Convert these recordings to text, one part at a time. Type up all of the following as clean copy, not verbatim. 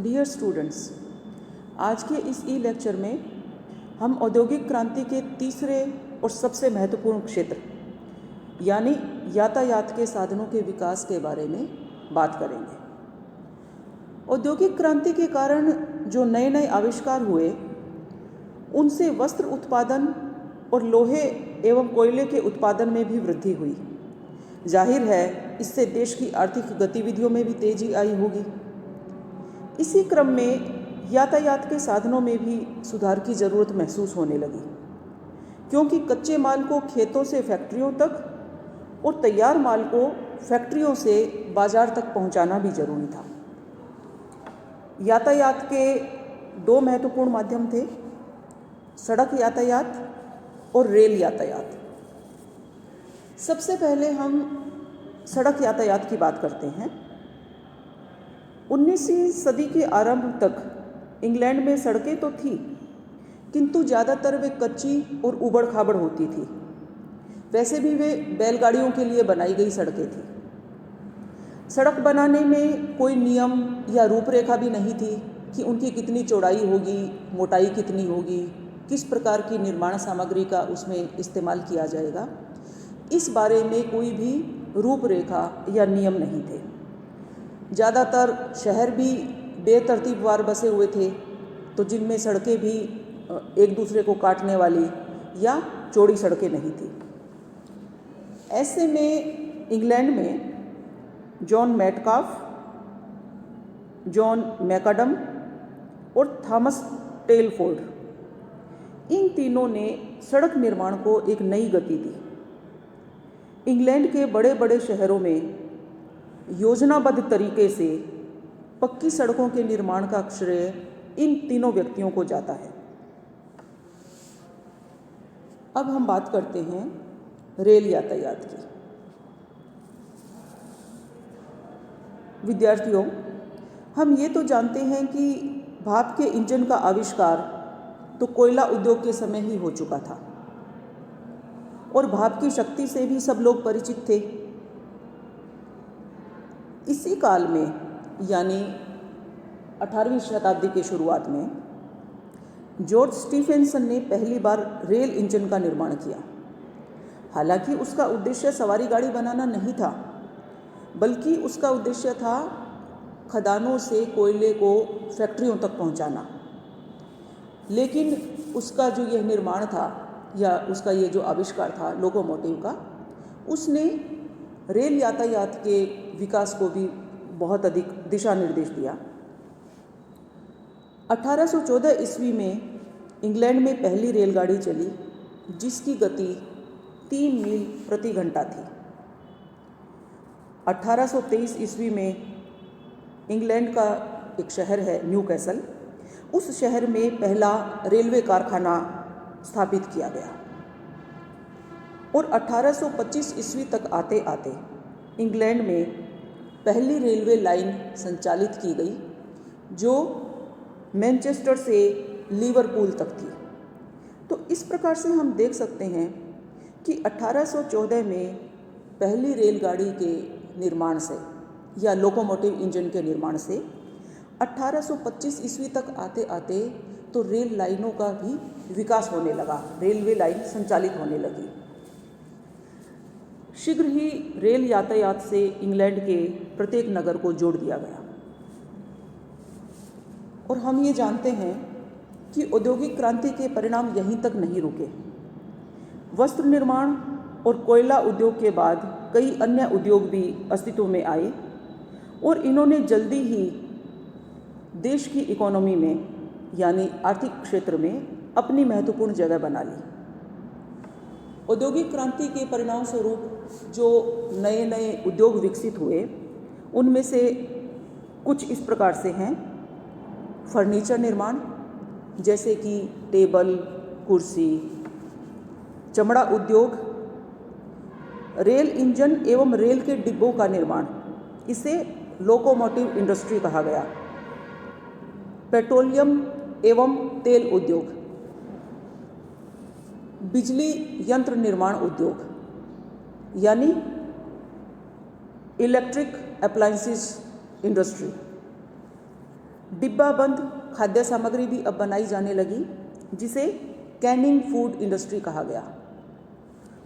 Dear students, आज के इस ई लेक्चर में हम औद्योगिक क्रांति के तीसरे और सबसे महत्वपूर्ण क्षेत्र यानी यातायात के साधनों के विकास के बारे में बात करेंगे। औद्योगिक क्रांति के कारण जो नए नए आविष्कार हुए, उनसे वस्त्र उत्पादन और लोहे एवं कोयले के उत्पादन में भी वृद्धि हुई। जाहिर है, इससे देश की आर्थिक गतिविधियों में भी तेजी आई होगी। इसी क्रम में यातायात के साधनों में भी सुधार की ज़रूरत महसूस होने लगी, क्योंकि कच्चे माल को खेतों से फैक्ट्रियों तक और तैयार माल को फैक्ट्रियों से बाजार तक पहुंचाना भी जरूरी था। यातायात के दो महत्वपूर्ण माध्यम थे, सड़क यातायात और रेल यातायात। सबसे पहले हम सड़क यातायात की बात करते हैं। 19वीं सदी के आरंभ तक इंग्लैंड में सड़कें तो थी, किंतु ज़्यादातर वे कच्ची और उबड़ खाबड़ होती थी। वैसे भी वे बैलगाड़ियों के लिए बनाई गई सड़कें थी। सड़क बनाने में कोई नियम या रूपरेखा भी नहीं थी कि उनकी कितनी चौड़ाई होगी, मोटाई कितनी होगी, किस प्रकार की निर्माण सामग्री का उसमें इस्तेमाल किया जाएगा। इस बारे में कोई भी रूपरेखा या नियम नहीं थे। ज़्यादातर शहर भी बेतरतीबवार बसे हुए थे, तो जिनमें सड़कें भी एक दूसरे को काटने वाली या चौड़ी सड़कें नहीं थी। ऐसे में इंग्लैंड में जॉन मेटकाफ, जॉन मैकडम और थॉमस टेलफोर्ड, इन तीनों ने सड़क निर्माण को एक नई गति दी। इंग्लैंड के बड़े बड़े शहरों में योजनाबद्ध तरीके से पक्की सड़कों के निर्माण का श्रेय इन तीनों व्यक्तियों को जाता है। अब हम बात करते हैं रेल यातायात की। विद्यार्थियों, हम ये तो जानते हैं कि भाप के इंजन का आविष्कार तो कोयला उद्योग के समय ही हो चुका था और भाप की शक्ति से भी सब लोग परिचित थे। इसी काल में यानी 18वीं शताब्दी के शुरुआत में जॉर्ज स्टीफेंसन ने पहली बार रेल इंजन का निर्माण किया। हालांकि उसका उद्देश्य सवारी गाड़ी बनाना नहीं था, बल्कि उसका उद्देश्य था खदानों से कोयले को फैक्ट्रियों तक पहुंचाना। लेकिन उसका जो यह निर्माण था या उसका ये जो आविष्कार था लोकोमोटिव का, उसने रेल यातायात के विकास को भी बहुत अधिक दिशा निर्देश दिया। 1814 ईस्वी में इंग्लैंड में पहली रेलगाड़ी चली, जिसकी गति 3 मील प्रति घंटा थी। 1823 ईस्वी में इंग्लैंड का एक शहर है न्यूकैसल, उस शहर में पहला रेलवे कारखाना स्थापित किया गया और 1825 ईस्वी तक आते आते इंग्लैंड में पहली रेलवे लाइन संचालित की गई, जो मैनचेस्टर से लिवरपूल तक थी। तो इस प्रकार से हम देख सकते हैं कि 1814 में पहली रेलगाड़ी के निर्माण से या लोकोमोटिव इंजन के निर्माण से 1825 ईस्वी तक आते आते तो रेल लाइनों का भी विकास होने लगा, रेलवे लाइन संचालित होने लगी। शीघ्र ही रेल यातायात से इंग्लैंड के प्रत्येक नगर को जोड़ दिया गया। और हम ये जानते हैं कि औद्योगिक क्रांति के परिणाम यहीं तक नहीं रुके। वस्त्र निर्माण और कोयला उद्योग के बाद कई अन्य उद्योग भी अस्तित्व में आए और इन्होंने जल्दी ही देश की इकोनॉमी में यानी आर्थिक क्षेत्र में अपनी महत्वपूर्ण जगह बना ली। औद्योगिक क्रांति के परिणाम स्वरूप जो नए नए उद्योग विकसित हुए, उनमें से कुछ इस प्रकार से हैं। फर्नीचर निर्माण, जैसे कि टेबल, कुर्सी, चमड़ा उद्योग, रेल इंजन एवं रेल के डिब्बों का निर्माण, इसे लोकोमोटिव इंडस्ट्री कहा गया। पेट्रोलियम एवं तेल उद्योग, बिजली यंत्र निर्माण उद्योग यानी इलेक्ट्रिक अप्लायंसेस इंडस्ट्री, डिब्बा बंद खाद्य सामग्री भी अब बनाई जाने लगी, जिसे कैनिंग फूड इंडस्ट्री कहा गया।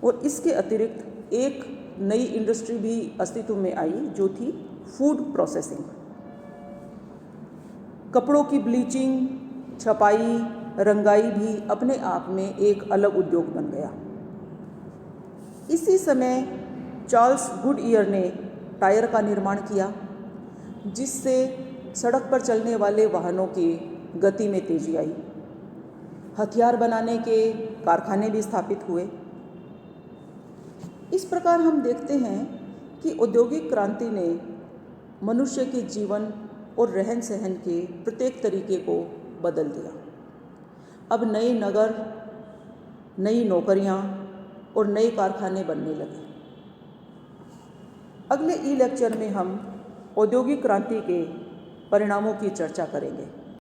और इसके अतिरिक्त एक नई इंडस्ट्री भी अस्तित्व में आई, जो थी फूड प्रोसेसिंग। कपड़ों की ब्लीचिंग, छपाई, रंगाई भी अपने आप में एक अलग उद्योग बन गया। इसी समय चार्ल्स गुडईयर ने टायर का निर्माण किया, जिससे सड़क पर चलने वाले वाहनों की गति में तेजी आई। हथियार बनाने के कारखाने भी स्थापित हुए। इस प्रकार हम देखते हैं कि औद्योगिक क्रांति ने मनुष्य के जीवन और रहन सहन के प्रत्येक तरीके को बदल दिया। अब नए नगर, नई नौकरियां और नए कारखाने बनने लगे। अगले ई लेक्चर में हम औद्योगिक क्रांति के परिणामों की चर्चा करेंगे।